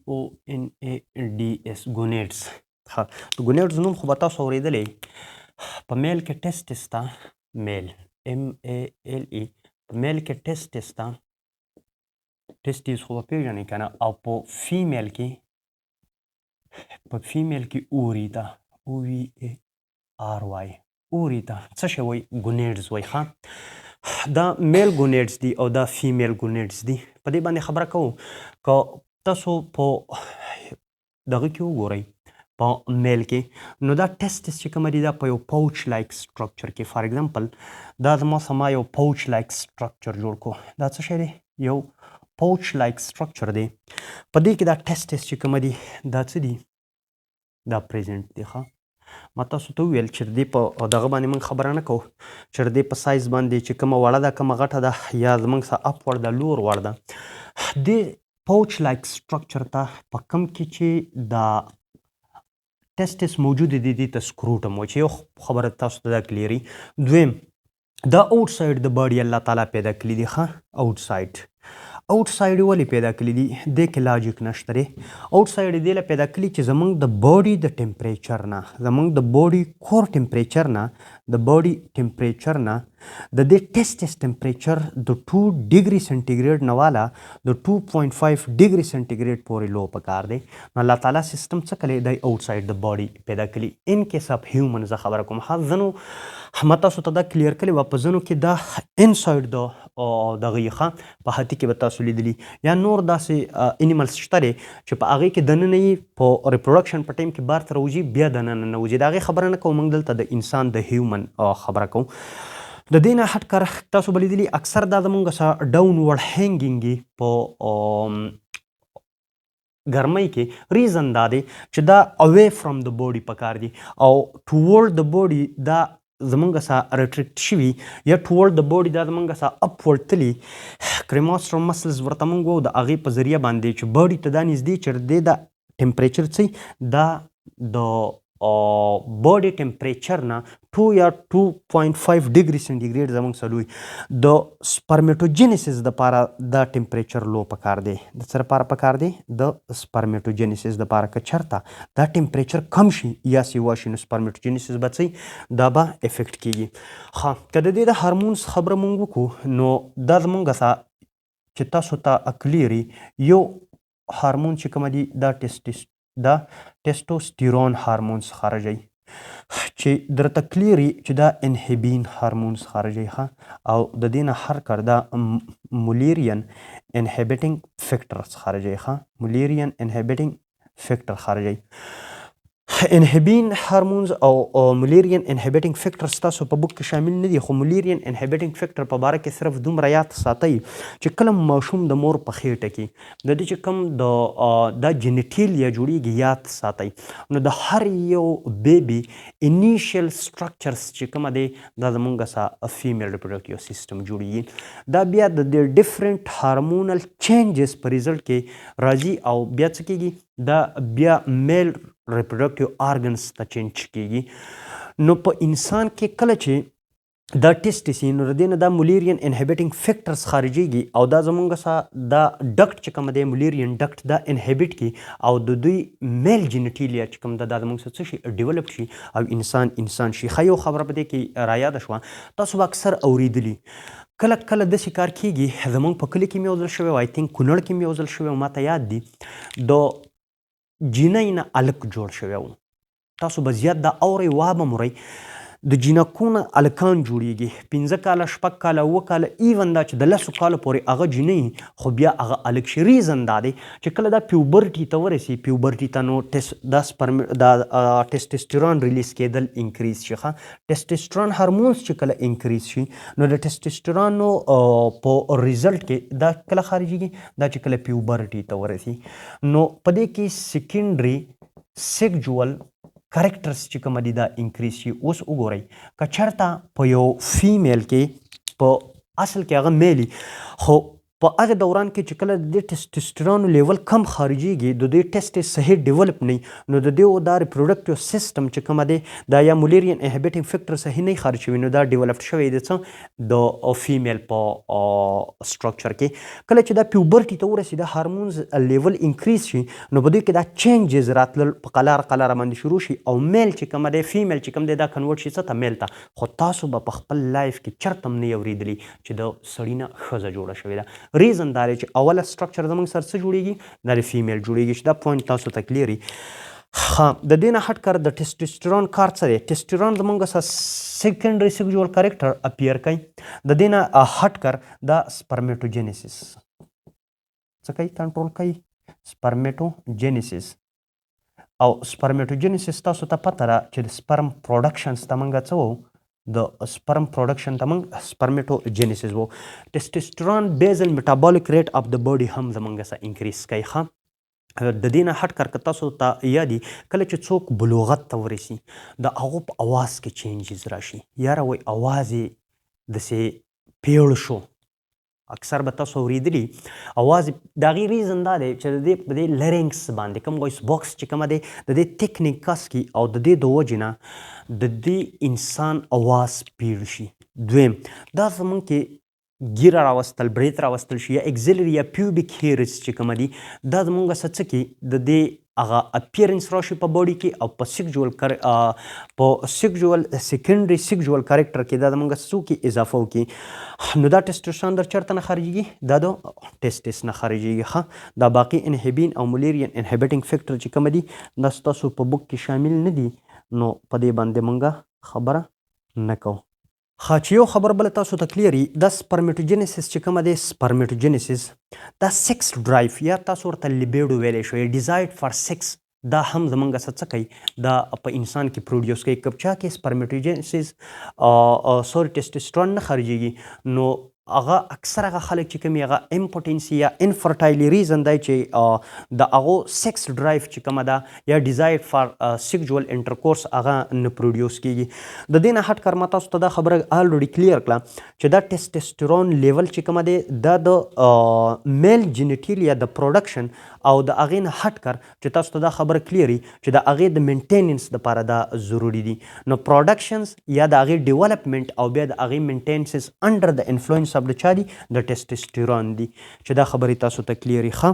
GONADS ګونیډز. ها د ګونیډز نوم خو به تاسو اورېدلی په میل کې ټیسټس ته میل MALE په میل کې ټیسټس ته ټیسټیز خو به پېژنئ که نه او په فیمیل کې اوري ته OVARY اوري ته څه شی وایي ګونیډز وایي ښه دا میل ګونیډز دي او دا فیمیل ګونیډز دي په دې باندې خبره کوو که تاسو په دغه کې وګورئ په میل کې نو دا ټیسټس چې کومه دي دا په یو پاوچ لایک سټرکچر کې فار ایگزامپل دا زما یو پاوچ لایک سټرکچر جوړ کو دا څه شی دی یو پاوچ لایک سټرکچر دی په دې کې دا ټیسټس چې کومه دي دا څه دي دا پریزنټ دی ښه ما تاسو ته وویل چې د دې په دغه باندې موږ خبره نه کوو چې د دې په سایز باندې چې کومه وړه ده کومه غټه ده یا زموږ څه اپورډ ده لور وړ ده دې پاوچ لایک سټرکچر ته په کوم کې چې دا ټیسټس موجود دي دې ته سکروټم وایي چې یو خبره تاسو ته دا کلیري دویم دا آوټ سایډ د باډي الله تعالی پیدا کړي دي ښه آوټ سایډ ولې پیدا کړي دي دې کې لاجیک نشته دی آوټ سایډ یې دې له پیدا کړي چې زموږ د باډي د ټمپریچر نه زموږ د باډي کور ټمپریچر نه د دې ټیسټس ټمپریچر د 2 ډیګري سنټیګریډ نه والا د 2.5 ډیګري سنټیګریډ پورې لو پکار دی نو الله تعالی سیستم څه کړی دی آوټ سایډ د باډي پیدا کړي ان کیس اف هیومن زه خبره کوم ځینو ما تاسو ته دا کلیر کړی وه په ځینو کې دا انسایډ د دغه یې ښه په هاتي کې به تاسو لیدلي یا نور داسې انیملز شته دی چې په هغې کې دننه یې په ریپروډکشن په ټایم کې بار ته راوځي بیا دننه نه وځي د هغې خبره نه کوو موږ دلته د انسان د هیومن خبره کوو د دې نه هټ کر تاسو به لیدلي اکثر دا زموږ څه ډاون ورډ هینګینګ په ګرمۍ کې ریزن دا دی چې دا اوے فرام د باډي پکار دي او ټوورډ د باډي دا زمونږ سره ریټریکټ شوي یا ټوورډ د باډي دا زمونږ سره اپورډ تلي کریماسټر مسلز ورته مونږ وایو د هغې په ذریعه باندې چې باډي ته دا نږدې چې دی دا ټمپریچر څه دا د باډي ټمپریچر نه 2 یا 2.5 ډیګري سنټیګریډ زموږ څلوي د سپرمیټوجینیسس دپاره دا ټمپریچر لو پکار دی د څه لپاره پکار دی د سپرمیټوجینیسس دپاره که چېرته دا ټمپریچر کم شي یا سیوا شي نو سپرمیټوجینیسس به څه دا به افیکټ کیږي ښه که د دې د هارمونز خبره مونږ وکړو نو دا زمونږ سره چې تاسو ته کلیري یو هارمون چې کومه دي دا ټیسټوسټیرون هارمونز خارجوي چې درته کلیري چې دا انهبین هارمونز خارجوي ښه او د دې نه هر کار دا موليرین انهبیټینګ فیکټرز خارجوي ښه موليرین انهبیټینګ فیکټر خارجوي انهبین هارمونز او موليرین انهبیټینګ فیکټرز تاسو په بوک کې شامل نه دي خو موليرین انهبیټینګ فیکټر په باره کې صرف دومره یاد ساتئ چې کله ماشوم د مور په خېټه کې د دې چې کوم دا جینیټیلیا جوړیږي یاد ساتئ نو د هر یو بیبي انیشیل سټرکچرز چې کومه دی دا زمونږ سره فیمیل ریپروډکټیو سیستم جوړیږي دا بیا د ډیفرنٹ هارمونل چینجز په ریزلټ کې راځي او بیا څه کیږي دا بیا میل ریپروډکټیو آرګنز ته چینج کیږي نو په انسان کې کله چې دا ټیسټس نو د دې نه دا موليرین انهبیټینګ فیکټرز خارجیږي او دا زمونږ سره دا ډکټ چې کوم دی موليرین ډکټ دا انهبیټ کی او د دوی میل جینیټیلیا چې کوم دا زمونږ سره څه شي ډیولپ شي او انسان شي ښه یو خبره په دې کې رایاده شوه تاسو به اکثر اوریدلي کله کله داسې کار کیږي زمونږ په کلي کې مې یو ځل شوی و آی تھنک کونړ کې مې یو ځل شوی و ماته یاد دي د جینۍ نه الک جوړ شوی و تاسو به زیات دا اورئ وابه مرئ د جینکو نه الکان جوړیږي 15 کاله 6 کاله 7 کاله ایون دا چې د 10 کالو پورې هغه جینۍ خو بیا هغه الک شي ریزن دا دی چې کله دا پیوبرټي ته ورسي پیوبرټي ته نو دا ټیسټوسټیرون ریلیز کېدل انکریز شي ټیسټوسټیرون هارمونز چې کله انکریز شي نو د ټیسټوسټیرون په ریزلټ کې دا کله خارجيږي دا چې کله پیوبرټي ته ورسي نو په دې کې سیکنډري سیکجوال کریکټرز چې کومه دي دا انکریز شي اوس وګورئ که چېرته په یو فیمیل کې په اصل کې هغه میلي خو په هغه دوران کې چې کله د ټیسټوسټرون لیول کم خارجيږي د دې ټیسټ صحیح ډیولپ نه نو د دې دا ریپروډکټیو سیستم چې کومه دی دا یا مولریان انهبیټینګ فیکټر صحیح نه خارج شوی نو دا ډیولپ شوی د څه د فیمیل په سټرکچر کې کله چې دا پیوبرټي ته ورسېده هارمونز لیول انکریز شي نو په دې کې دا چینجز راتلل په قلار باندې شروع شي او میل چې کومه دی فیمیل چې کوم دی دا کنورټ شي څه ته میل ته خو تاسو به په خپل لایف کې چرته هم نه اورېدلی چې د سړي نه ښځه جوړه شوې ده ریزن دا دی چې اوله سټرکچر زموږ سره څه جوړیږي دا د فیمیل جوړیږي چې دا پوینټ تاسو ته کلیر وي د دې نه هټ کر د ټیسټوسټرون کار څه دی ټیسټوسټرون زموږ سره سیکنډري سیکزوال کریکټر اپیر کوي د دې نه هټ کر دا سپرمیټوجینیسس څه کوي کنټرول کوي سپرمیټوجینیسس او سپرمیټوجینیسس تاسو ته پته ده چې د سپرم پروډکشنز ته موږ څه وو د سپرم پروډکشن ته موږ سپرمیټوجینیسس وو ټیسټوسټرون بیزل میټابولیک ریټ اف د باډي هم زموږ سره انکریز کوي ښه د دې نه هټ کر که تاسو ته یادي کله چې څوک بلوغت ته ورسي د هغو په اواز کې چینجز راشي یاره وایي اواز یې داسې پیړ شو اکثر به تاسو اورېدلي اواز د هغې ریزن دا دی چې د دې په دې لرینګس باندې کوم وایس باکس چې کومه دی د دې تکنیک کس کی او د دې د وجې نه د دې انسان اواز پیړ شي دویم دا زموږ کې ګیره راوستل بریت راوستل شي یا اکزیلري یا پیوبیک هیرز چې کومه دي دا زموږ سره څه کوي د دې هغه اپیرنس راشي په باډي کې او په سیکنډري سیکزوال کریکټر کې دا زموږ څه کې اضافه وکړي نو دا ټیسټوسټرون در چېرته نه خارجېږي دا د ټیسټس نه خارجېږي ښه دا باقي انهبین او مولریان انهبیټینګ فیکټر چې کومه دي دا ستاسو په بک کې شامل نه دي نو په دې باندې موږ خبره نه کوو ښه چې یو خبر بله تاسو ته کلیر وي دا سپرمیټوجینیسس چې کومه دی سپرمیټوجینیسس دا سیکس ډرایف یا تاسو ورته لیبیډو ویلی شوی ډیزایر فار سیکس دا هم زموږ څه کوي دا په انسان کې پروډیوس کوي که چا کې سپرمیټوجینیسس سوري ټیسټوسټرون نه خارجېږي نو هغه اکثر هغه خلک چې کوم هغه امپوټنسي یا انفرټایلي ریزن دی چې د هغو سیکس ډرایف چې کومه ده یا ډیزایر فار سیکزوال انټرکورس هغه نه پروډیوس کیږي د دې نه هټ کر ما تاسو ته دا خبره الریډي کلیر کړه چې دا ټیسټوسټرون لیول چې کومه دی دا د میل جینیټیلیا د پروډکشن او د هغې نه هټ کر چې تاسو ته دا خبره کلیر وي چې د هغې د مینټیننس دپاره دا ضروري دي نو پروډکشنز یا د هغې ډیولپمنټ او بیا د هغې مینټیننسز انډر د انفلوئنس اف د چا دي د ټیسټوسټرون دي چې دا خبرې تاسو ته کلیر وي ښه